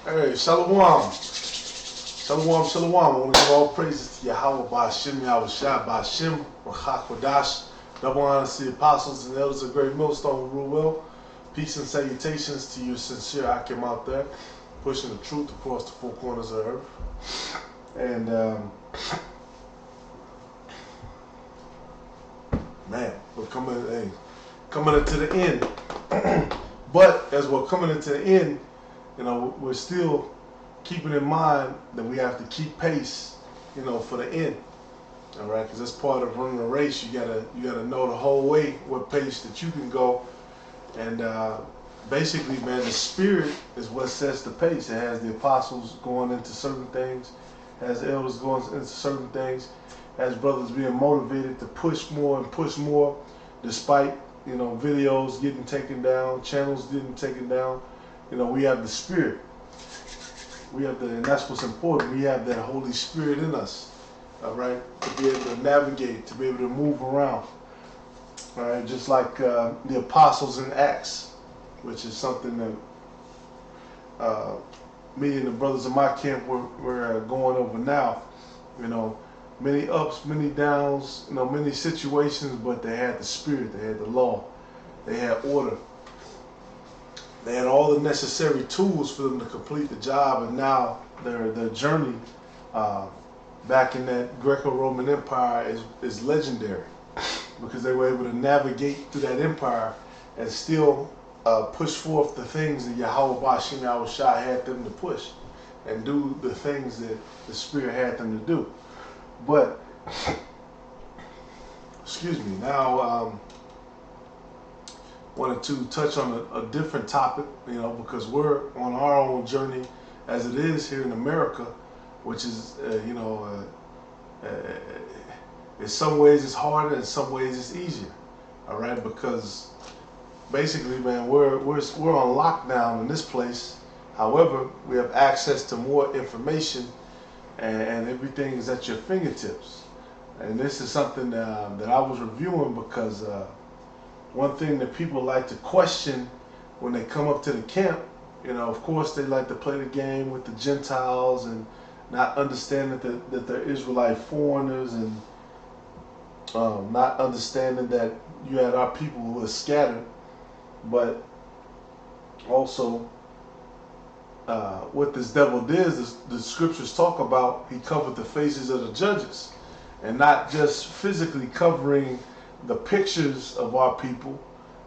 Hey, Shalom. Shalom, Shalom. I want to give all praises to Yahweh Ba'Shem, Yahweh Shai Ba'Shem, Rachak Kodash. Double honor to the apostles and elders of Great Millstone who rule well. Peace and salutations to you sincere Akim out there, pushing the truth across the four corners of the earth. And, man, we're coming into the end. But as we're coming into the end, you know, we're still keeping in mind that we have to keep pace, you know, for the end. All right, because that's part of running a race. You gotta know the whole way what pace that you can go. And basically, man, the spirit is what sets the pace. It has the apostles going into certain things, has the elders going into certain things, has brothers being motivated to push more and push more, despite, you know, videos getting taken down, channels getting taken down. You know, we have the spirit. And that's what's important. We have that Holy Spirit in us, all right, to be able to navigate, to be able to move around, all right, just like the apostles in Acts, which is something that me and the brothers in my camp we're going over now. You know, many ups, many downs, you know, many situations, but they had the Spirit, they had the law, they had order. They had all the necessary tools for them to complete the job, and now their journey back in that Greco-Roman Empire is legendary, because they were able to navigate through that empire and still push forth the things that Yahweh Ba'Shem Yahweh Shai had them to push, and do the things that the Spirit had them to do. But, excuse me, now wanted to touch on a different topic, you know, because we're on our own journey as it is here in America, which is, you know, in some ways it's harder, in some ways it's easier, all right, because basically, man, we're on lockdown in this place. However, we have access to more information, and everything is at your fingertips. And this is something that I was reviewing because one thing that people like to question when they come up to the camp, you know, of course they like to play the game with the Gentiles and not understanding that they're Israelite foreigners, and not understanding that you had our people who are scattered. But also, what this devil did is the scriptures talk about, he covered the faces of the judges, and not just physically covering the pictures of our people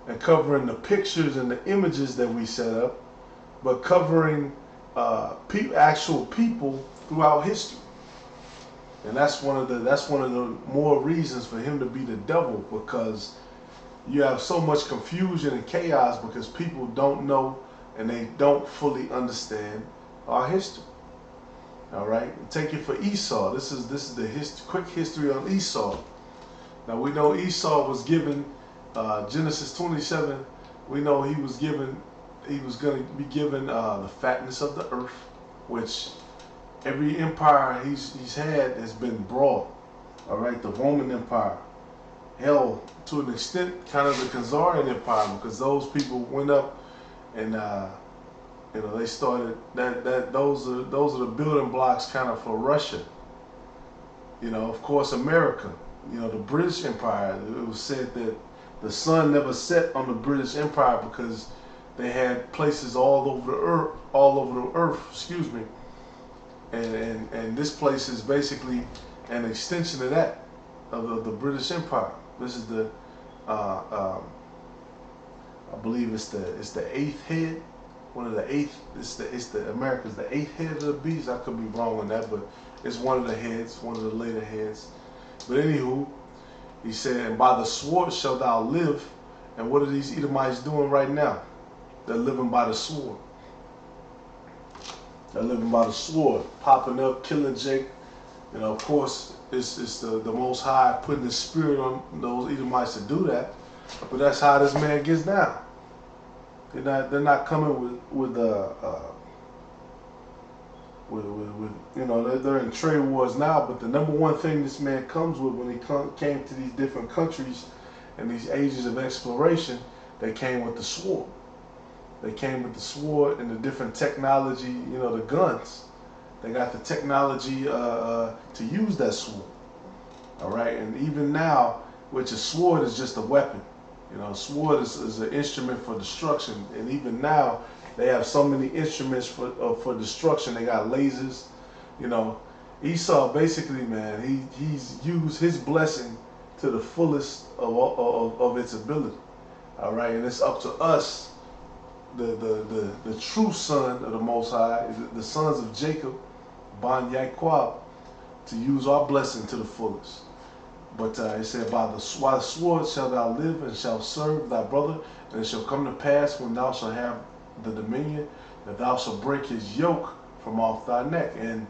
and covering the pictures and the images that we set up, but covering actual people throughout history. And that's one of the more reasons for him to be the devil, because you have so much confusion and chaos because people don't know and they don't fully understand our history. All right, take it for Esau. This is the quick history on Esau. Now we know Esau was given Genesis 27. We know he was going to be given the fatness of the earth, which every empire he's had has been broad. All right, the Roman Empire, hell, to an extent, kind of the Khazarian Empire, because those people went up and you know, they started those are the building blocks kind of for Russia. You know, of course, America. You know, the British Empire. It was said that the sun never set on the British Empire because they had places all over the earth. Excuse me. And this place is basically an extension of that, of the British Empire. This is the I believe it's the eighth head. One of the eighth. It's the America's the eighth head of the beast. I could be wrong on that, but it's one of the heads, one of the later heads. But anywho, he said, and by the sword shalt thou live. And what are these Edomites doing right now? They're living by the sword. They're living by the sword, popping up, killing Jake. You know, of course, it's the Most High putting the spirit on those Edomites to do that. But that's how this man gets down. They're not coming with you know, they're in trade wars now, but the number one thing this man comes with when he came to these different countries and these ages of exploration, they came with the sword. They came with the sword and the different technology, the guns. They got the technology to use that sword. All right, and even now, which a sword is just a weapon. Sword is an instrument for destruction, and even now, they have so many instruments for destruction. They got lasers. Esau basically, man, he's used his blessing to the fullest of its ability. All right, and it's up to us, the true son of the Most High, the sons of Jacob, Ban Yaquab, to use our blessing to the fullest. But it said, by the sword shalt thou live, and shalt serve thy brother, and it shall come to pass when thou shalt have the dominion, that thou shalt break his yoke from off thy neck. And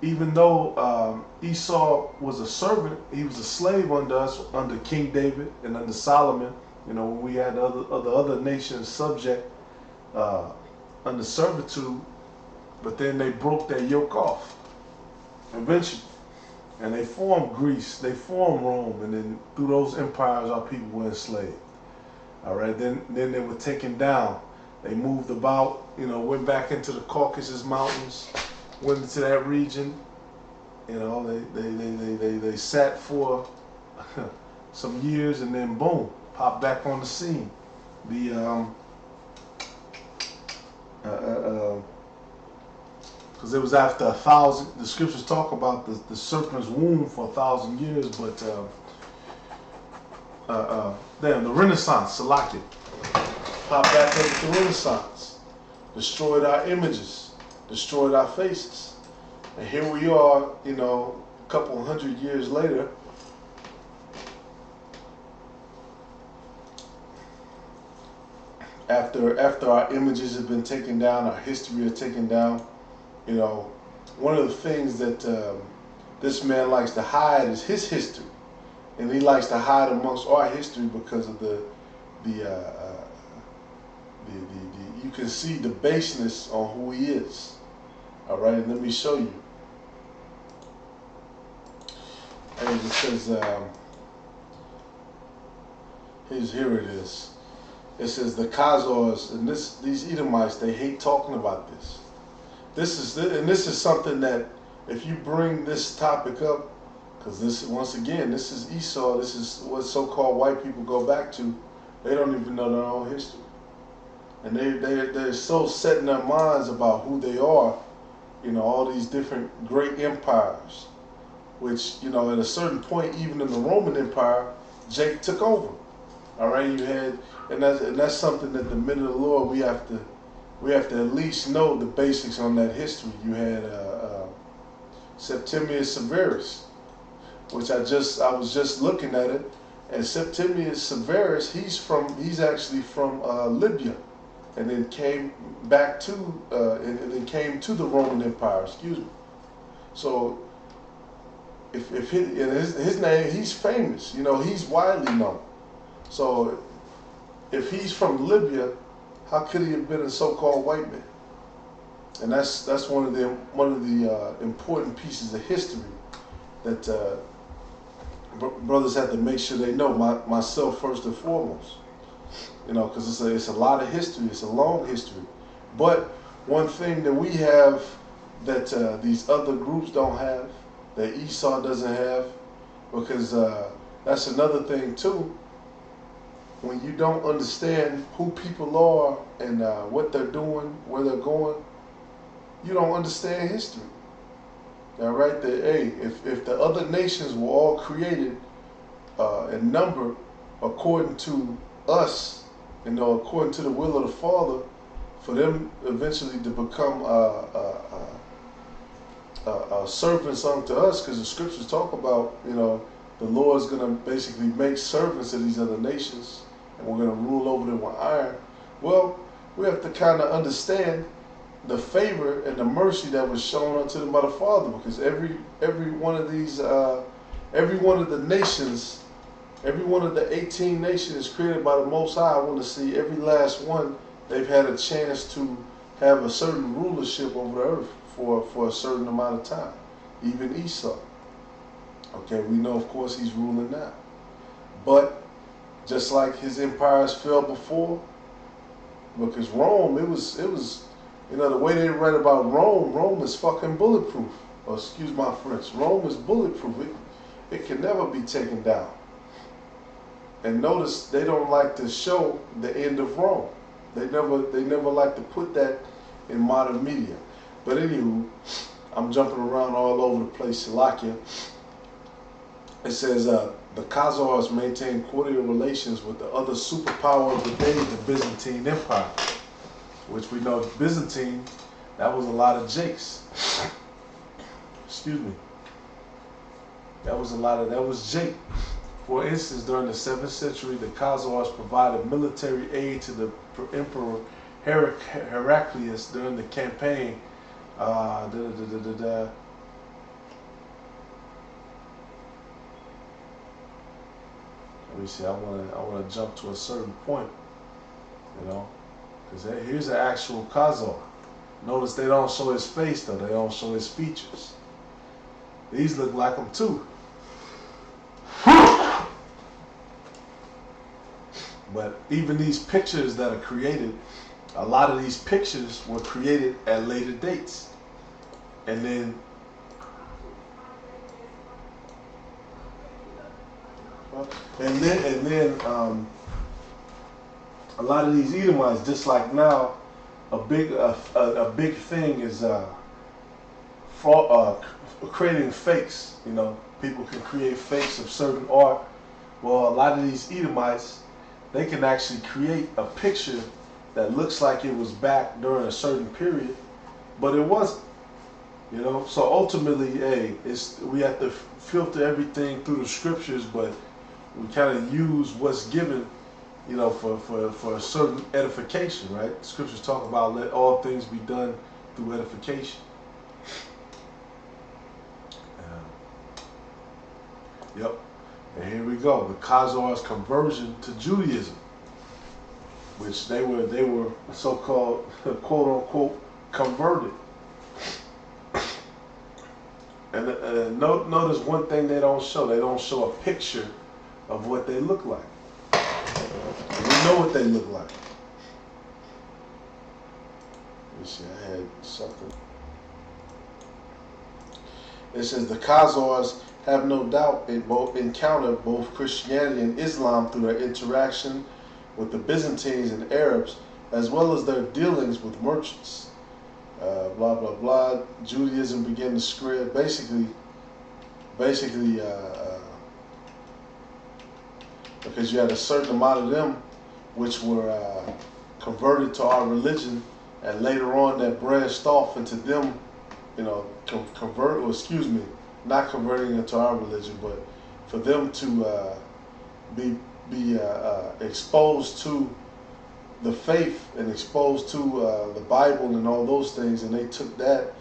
even though Esau was a servant, he was a slave under us, under King David and under Solomon. When we had other nations subject under servitude, but then they broke that yoke off eventually. And they formed Greece, they formed Rome, and then through those empires our people were enslaved. All right, then they were taken down. They moved about, went back into the Caucasus Mountains, went into that region. They sat for some years, and then boom, popped back on the scene. Because it was after 1,000. The scriptures talk about the serpent's womb for 1,000 years, but the Renaissance, Salakia, popped back up with the Renaissance, destroyed our images, destroyed our faces, and here we are, a couple hundred years later. After our images have been taken down, our history is taken down. One of the things that this man likes to hide is his history, and he likes to hide amongst our history because of the you can see the baseness on who he is. All right, and let me show you. And it says, here it is. It says the Khazars, and these Edomites, they hate talking about this. This is something that if you bring this topic up, because this is Esau, this is what so-called white people go back to. They don't even know their own history, and they're so set in their minds about who they are. All these different great empires, which at a certain point, even in the Roman Empire, Jake took over. All right, you had, and that's something that the men of the Lord we have to at least know the basics on that history. You had Septimius Severus, which I was just looking at it, and Septimius Severus, he's actually from Libya, and then came back to and then came to the Roman Empire. Excuse me. So if his name, he's famous. He's widely known. So if he's from Libya, how could he have been a so-called white man? And that's one of the important pieces of history that brothers have to make sure they know. Myself first and foremost, because it's a lot of history. It's a long history. But one thing that we have that these other groups don't have, that Esau doesn't have, because that's another thing too. When you don't understand who people are and what they're doing, where they're going, you don't understand history. All right, if the other nations were all created in number according to us, according to the will of the Father, for them eventually to become servants unto us, because the scriptures talk about, the Lord's going to basically make servants of these other nations, and we're going to rule over them with iron. Well, we have to kind of understand the favor and the mercy that was shown unto them by the Father, because every one of these, every one of the nations, every one of the 18 nations created by the Most High, I want to see every last one, they've had a chance to have a certain rulership over the earth for a certain amount of time. Even Esau. Okay, we know, of course, he's ruling now. But just like his empires fell before, because Rome, it was, the way they read about Rome is fucking bulletproof. Or excuse my French, Rome is bulletproof. It can never be taken down. And notice they don't like to show the end of Rome. They never like to put that in modern media. But anywho, I'm jumping around all over the place. Salakia. It says the Khazars maintain cordial relations with the other superpower of the day, the Byzantine Empire, which we know Byzantine, that was a lot of Jakes. Excuse me. That was Jake. For instance, during the 7th century, the Khazars provided military aid to the Emperor Heraclius during the campaign. Let me see. I want to jump to a certain point, because here's an actual Khazar. Notice they don't show his face though. They don't show his features. These look like him too. But even these pictures that are created, a lot of these pictures were created at later dates. And then a lot of these Edomites, just like now, a big thing is creating fakes. People can create fakes of certain art. Well, a lot of these Edomites, they can actually create a picture that looks like it was back during a certain period, but it wasn't. So ultimately, we have to filter everything through the scriptures, but we kind of use what's given, for a certain edification, right? Scriptures talk about let all things be done through edification. Yep. And here we go. The Khazars' conversion to Judaism, which they were so-called quote unquote converted. And notice one thing they don't show. They don't show a picture of what they look like. We know what they look like. Let me see. I had something. It says the Khazars have no doubt encountered both Christianity and Islam through their interaction with the Byzantines and Arabs, as well as their dealings with merchants. Blah blah blah. Judaism began to spread. Basically, because you had a certain amount of them which were converted to our religion, and later on that branched off into them, not converting into our religion, but for them to be exposed to the faith and exposed to the Bible and all those things, and they took that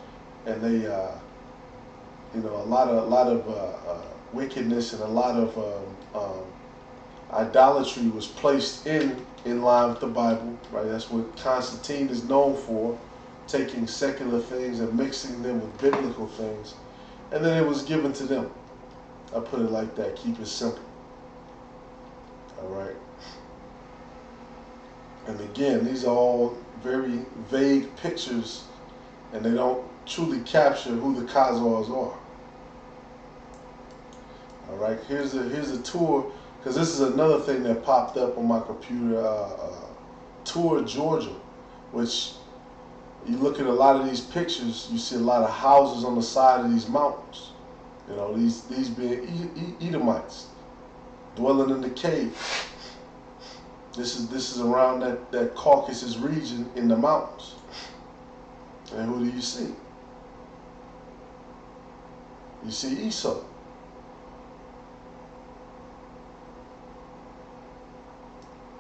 and they, a lot of wickedness and a lot of idolatry was placed in line with the Bible, right? That's what Constantine is known for, taking secular things and mixing them with biblical things. And then it was given to them. I put it like that. Keep it simple. All right. And again, these are all very vague pictures, and they don't truly capture who the Khazars are. All right. Here's a tour, because this is another thing that popped up on my computer. Tour Georgia, which you look at a lot of these pictures, you see a lot of houses on the side of these mountains. These being Edomites dwelling in the cave. This is around that Caucasus region in the mountains. And who do you see? You see Esau.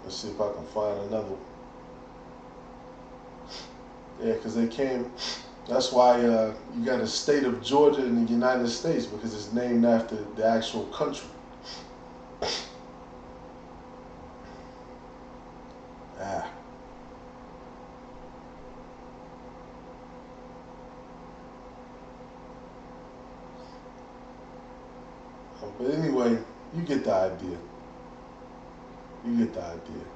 Let's see if I can find another one. Yeah, because they came. That's why you got a state of Georgia in the United States, because it's named after the actual country. But anyway, you get the idea. You get the idea.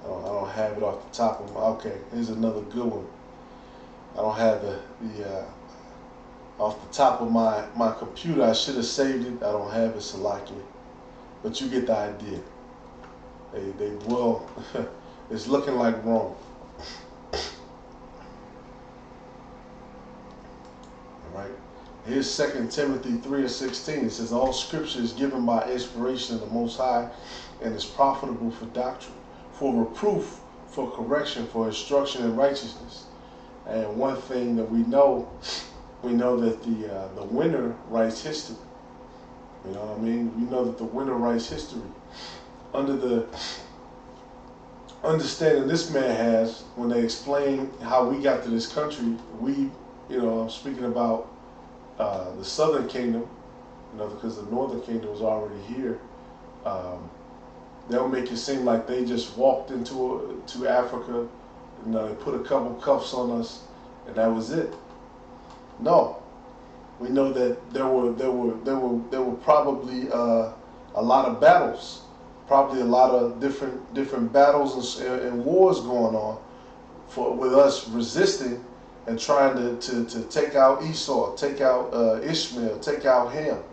I don't have it off the top of my. Okay, here's another good one. I don't have the off the top of my computer. I should have saved it. I don't have it, Salaki. But you get the idea. They dwell. It's looking like Rome. All right. Here's 2 Timothy 3:16. It says, all scripture is given by inspiration of the Most High and is profitable for doctrine, for reproof, for correction, for instruction in righteousness. And one thing that we know that the winner writes history. You know what I mean? We know that the winner writes history. Under the understanding this man has, when they explain how we got to this country, I'm speaking about the Southern Kingdom, because the Northern Kingdom was already here. They'll make it seem like they just walked to Africa, they put a couple cuffs on us, and that was it. No, we know that there were probably a lot of battles, probably a lot of different battles and wars going on with us resisting and trying to take out Esau, take out Ishmael, take out Ham,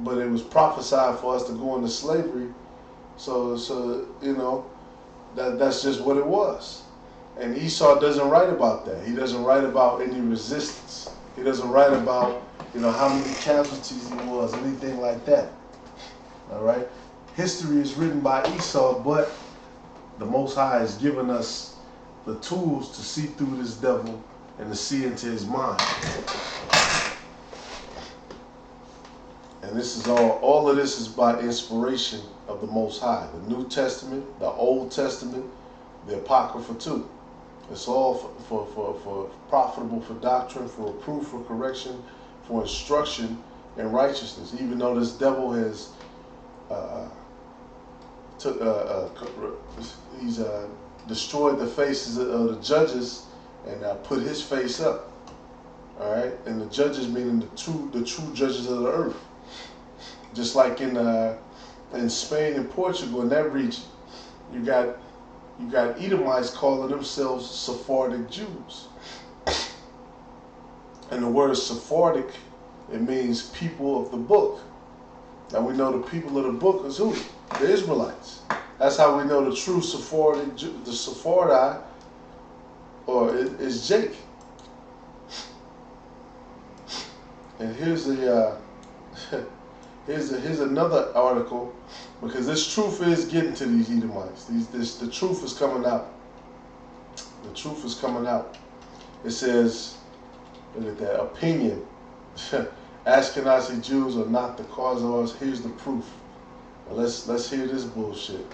but it was prophesied for us to go into slavery. So that's just what it was. And Esau doesn't write about that. He doesn't write about any resistance. He doesn't write about how many casualties he was, anything like that. All right. History is written by Esau, but the Most High has given us the tools to see through this devil and to see into his mind. And this is all of this is by inspiration of the Most High. The New Testament, the Old Testament, the Apocrypha too. It's all for profitable for doctrine, for reproof, for correction, for instruction in righteousness. Even though this devil has destroyed the faces of the judges and put his face up. All right, and the judges meaning the true judges of the earth. Just like in Spain and Portugal, in that region, you got Edomites calling themselves Sephardic Jews. And the word Sephardic, it means people of the book. Now we know the people of the book is who? The Israelites. That's how we know the true Sephardic, the Sephardi, or is Jake. And here's here's another article, because this truth is getting to these Edomites. The truth is coming out. The truth is coming out. It says, look at that, opinion. Ashkenazi Jews are not the cause of us. Here's the proof. Now let's hear this bullshit.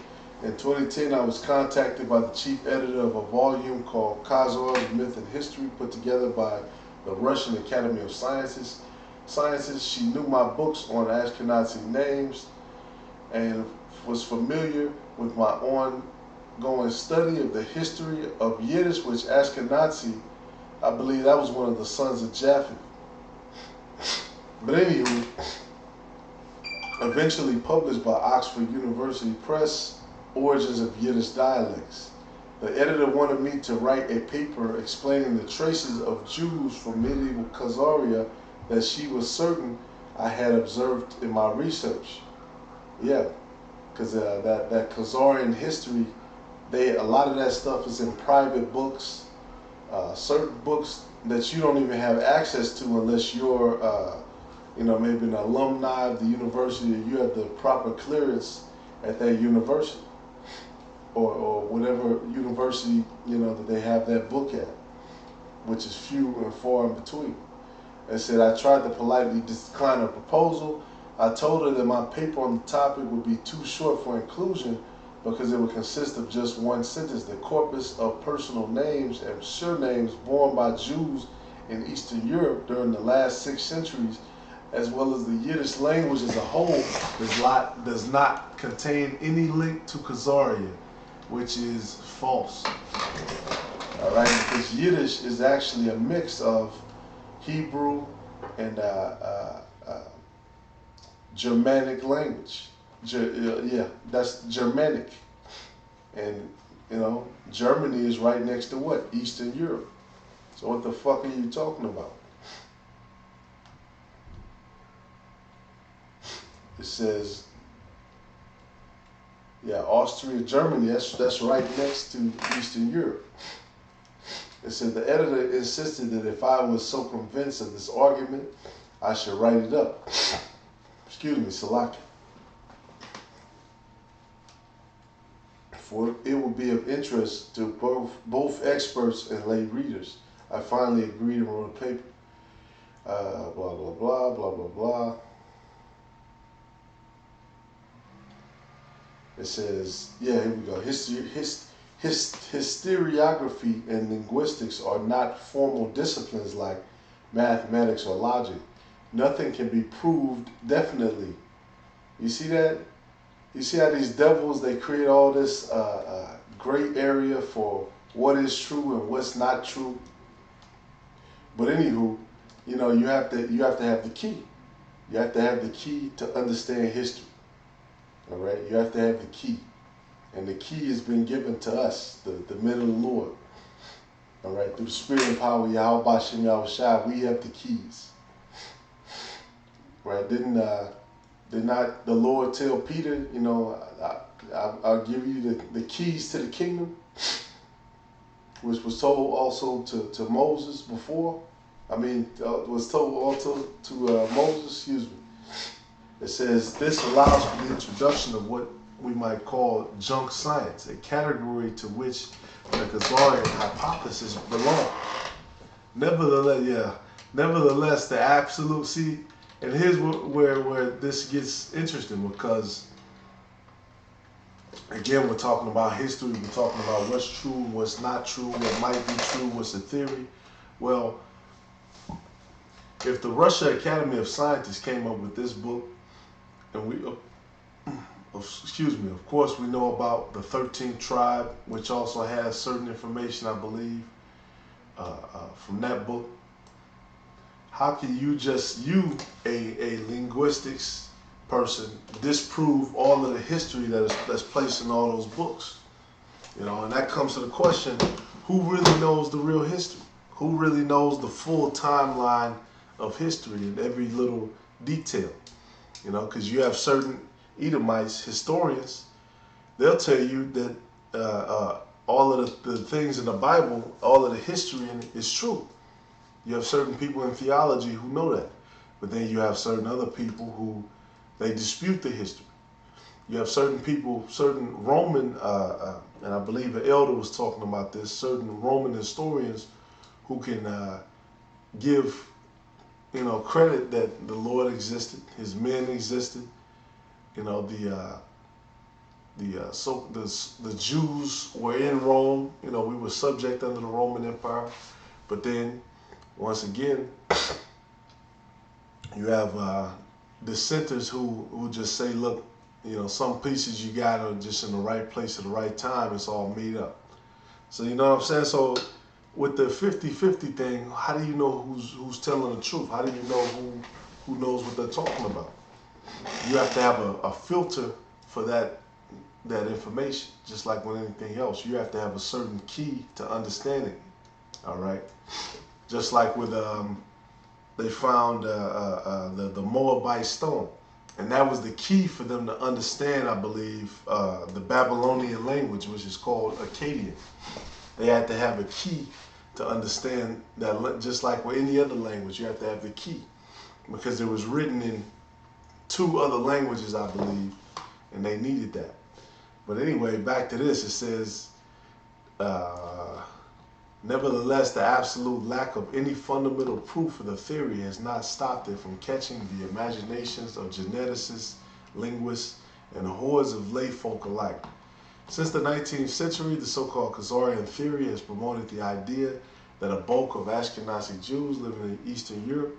In 2010, I was contacted by the chief editor of a volume called Khazaria, Myth and History, put together by the Russian Academy of Sciences. She knew my books on Ashkenazi names and was familiar with my ongoing study of the history of Yiddish, which Ashkenazi, I believe that was one of the sons of Japheth. But anywho, eventually published by Oxford University Press, Origins of Yiddish Dialects. The editor wanted me to write a paper explaining the traces of Jews from medieval Khazaria that she was certain I had observed in my research. Yeah, because that Khazarian history, a lot of that stuff is in private books, certain books that you don't even have access to unless you're, maybe an alumni of the university, or you have the proper clearance at that university, or whatever university that they have that book at, which is few and far in between. And said I tried to politely decline her proposal. I told her that my paper on the topic would be too short for inclusion because it would consist of just one sentence: the corpus of personal names and surnames borne by Jews in Eastern Europe during the last 6 centuries, as well as the Yiddish language as a whole, does not contain any link to Khazaria, which is false. All right, because Yiddish is actually a mix of Hebrew and Germanic language. Yeah, that's Germanic. And, Germany is right next to what? Eastern Europe. So what the fuck are you talking about? It says, yeah, Austria, Germany, that's right next to Eastern Europe. It said the editor insisted that if I was so convinced of this argument, I should write it up. Excuse me, Salaki. For it will be of interest to both experts and lay readers. I finally agreed and wrote a paper. Blah, blah, blah, blah, blah, blah. It says, yeah, here we go. Historiography and linguistics are not formal disciplines like mathematics or logic. Nothing can be proved definitely. You see that? You see how these devils, they create all this gray area for what is true and what's not true. But anywho, you have to have the key. You have to have the key to understand history. All right, you have to have the key, and the key has been given to us, the men of the Lord. All right, through the Spirit and power of Yahweh Bashem Yahushua, we have the keys. Right? Did not the Lord tell Peter, I'll give you the keys to the kingdom, which was told also to Moses before? Was told also to Moses, excuse me. It says, this allows for the introduction of what we might call junk science, a category to which the Khazarian hypothesis belongs. Nevertheless, the absolute, see, and here's where this gets interesting, because, again, we're talking about history, we're talking about what's true, what's not true, what might be true, what's a theory. Well, if the Russia Academy of Scientists came up with this book, and of course we know about the 13th tribe, which also has certain information, I believe, from that book. How can you a linguistics person, disprove all of the history that's placed in all those books? And that comes to the question, who really knows the real history? Who really knows the full timeline of history and every little detail? Because you have certain Edomites, historians, they'll tell you that all of the things in the Bible, all of the history in it is true. You have certain people in theology who know that. But then you have certain other people who, they dispute the history. You have certain people, certain Roman, and I believe an elder was talking about this, certain Roman historians who can give credit that the Lord existed, His men existed. The Jews were in Rome. We were subject under the Roman Empire. But then, once again, you have dissenters who just say, look, some pieces you got are just in the right place at the right time. It's all made up. So you know what I'm saying? So with the 50-50 thing, how do you know who's telling the truth? How do you know who knows what they're talking about? You have to have a filter for that information, just like with anything else. You have to have a certain key to understanding. All right, just like with they found the Moabite stone, and that was the key for them to understand, I believe, the Babylonian language, which is called Akkadian. They had to have a key to understand that, just like with any other language, you have to have the key, because it was written in 2 other languages, I believe, and they needed that. But anyway, back to this. It says, nevertheless, the absolute lack of any fundamental proof of the theory has not stopped it from catching the imaginations of geneticists, linguists, and hordes of lay folk alike. Since the 19th century, the so-called Khazarian theory has promoted the idea that a bulk of Ashkenazi Jews living in Eastern Europe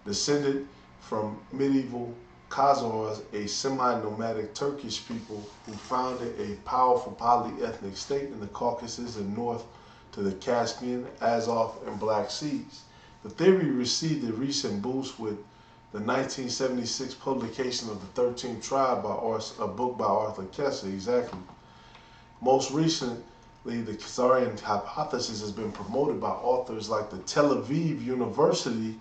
descended from medieval Khazars, a semi-nomadic Turkish people who founded a powerful polyethnic state in the Caucasus and north to the Caspian, Azov, and Black Seas. The theory received a recent boost with the 1976 publication of the 13th Tribe, a book by Arthur Kessler, exactly. Most recently, the Khazarian hypothesis has been promoted by authors like the Tel Aviv University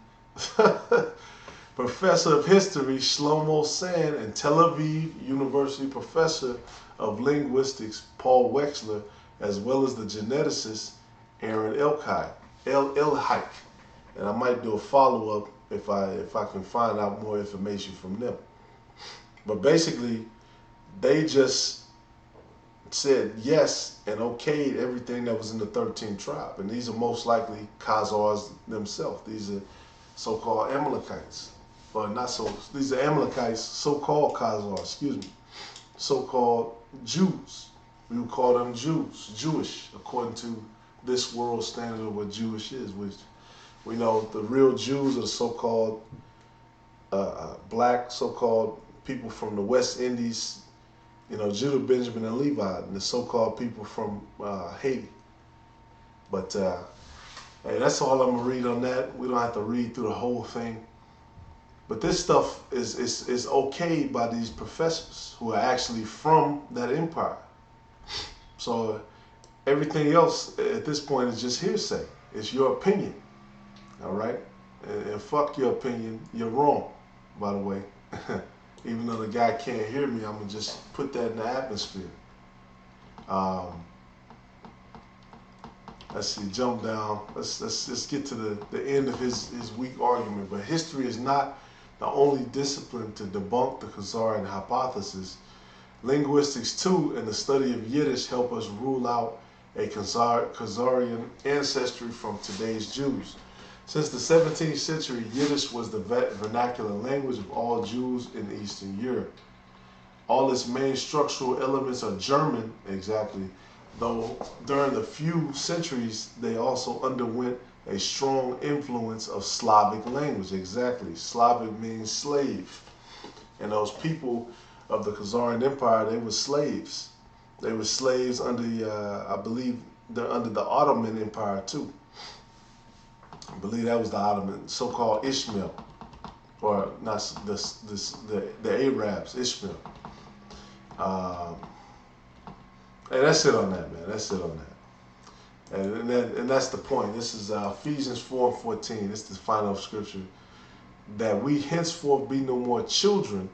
professor of history Shlomo Sand and Tel Aviv University professor of linguistics Paul Wexler, as well as the geneticist Aaron Elhike. And I might do a follow-up if I can find out more information from them. But basically, they just said yes and okayed everything that was in the 13th tribe. And these are most likely Khazars themselves. These are so-called Amalekites. But not so, these are Amalekites, so-called Khazars, excuse me. So-called Jews. We would call them Jews, Jewish, according to this world standard of what Jewish is, which we know the real Jews are the so-called black, so-called people from the West Indies, you know, Judah, Benjamin, and Levi, and the so-called people from Haiti. But hey, that's all I'm gonna read on that. We don't have to read through the whole thing. But this stuff is okayed by these professors who are actually from that empire. So everything else at this point is just hearsay. It's your opinion, all right? And fuck your opinion. You're wrong, by the way. Even though the guy can't hear me, I'm gonna just put that in the atmosphere. Let's see, jump down. Let's get to the end of his weak argument. But history is not the only discipline to debunk the Khazarian hypothesis. Linguistics too, and the study of Yiddish help us rule out a Khazarian ancestry from today's Jews. Since the 17th century, Yiddish was the vernacular language of all Jews in Eastern Europe. All its main structural elements are German, exactly, though during the few centuries they also underwent a strong influence of Slavic language, exactly. Slavic means slave. And those people of the Khazarian Empire, they were slaves. They were slaves under, I believe, they're under the Ottoman Empire too. I believe that was the Ottoman, so-called Ishmael, or not the Arabs, Ishmael. And that's it on that, man. That's it on that. And that's the point. This is Ephesians 4:14. This is the final scripture. That we henceforth be no more children,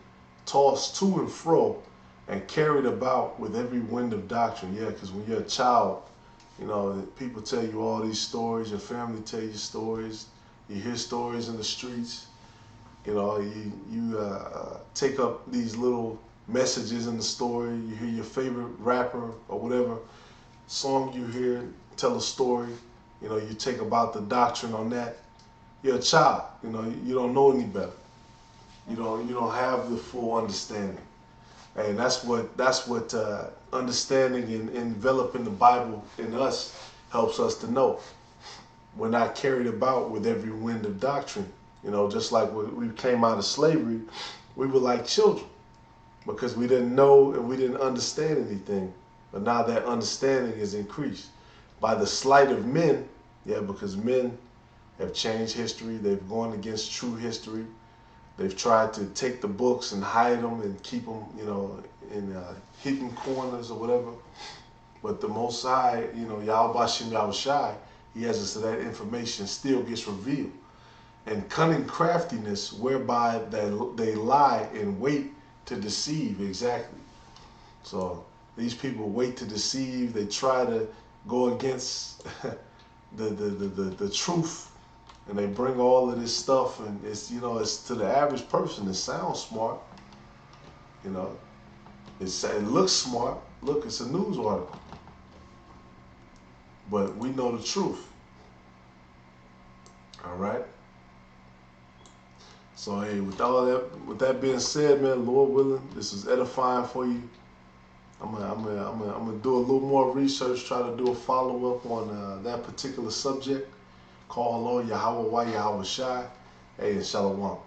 tossed to and fro, and carried about with every wind of doctrine. Yeah, because when you're a child, you know, people tell you all these stories, your family tell you stories, you hear stories in the streets, you know, you take up these little messages in the story, you hear your favorite rapper or whatever song you hear, tell a story, you know, you take about the doctrine on that. You're a child, you know, you don't know any better. You don't have the full understanding. And that's what understanding and enveloping the Bible in us helps us to know. We're not carried about with every wind of doctrine. You know, just like when we came out of slavery, we were like children because we didn't know and we didn't understand anything. But now that understanding is increased by the sleight of men, yeah, because men have changed history. They've gone against true history. They've tried to take the books and hide them and keep them, you know, in hidden corners or whatever. But the Most High, you know, Yahweh Shem Yahushai, He has us so that information still gets revealed. And cunning craftiness whereby they lie and wait to deceive, exactly. So these people wait to deceive. They try to go against the truth. And they bring all of this stuff, and it's, you know, it's to the average person, it sounds smart, you know, it looks smart. Look, it's a news article, but we know the truth. All right. So hey, with that being said, man, Lord willing, this is edifying for you. I'm gonna do a little more research, try to do a follow up on that particular subject. Call Lord Yahweh Yahweh Shai. Hey, and Shalom.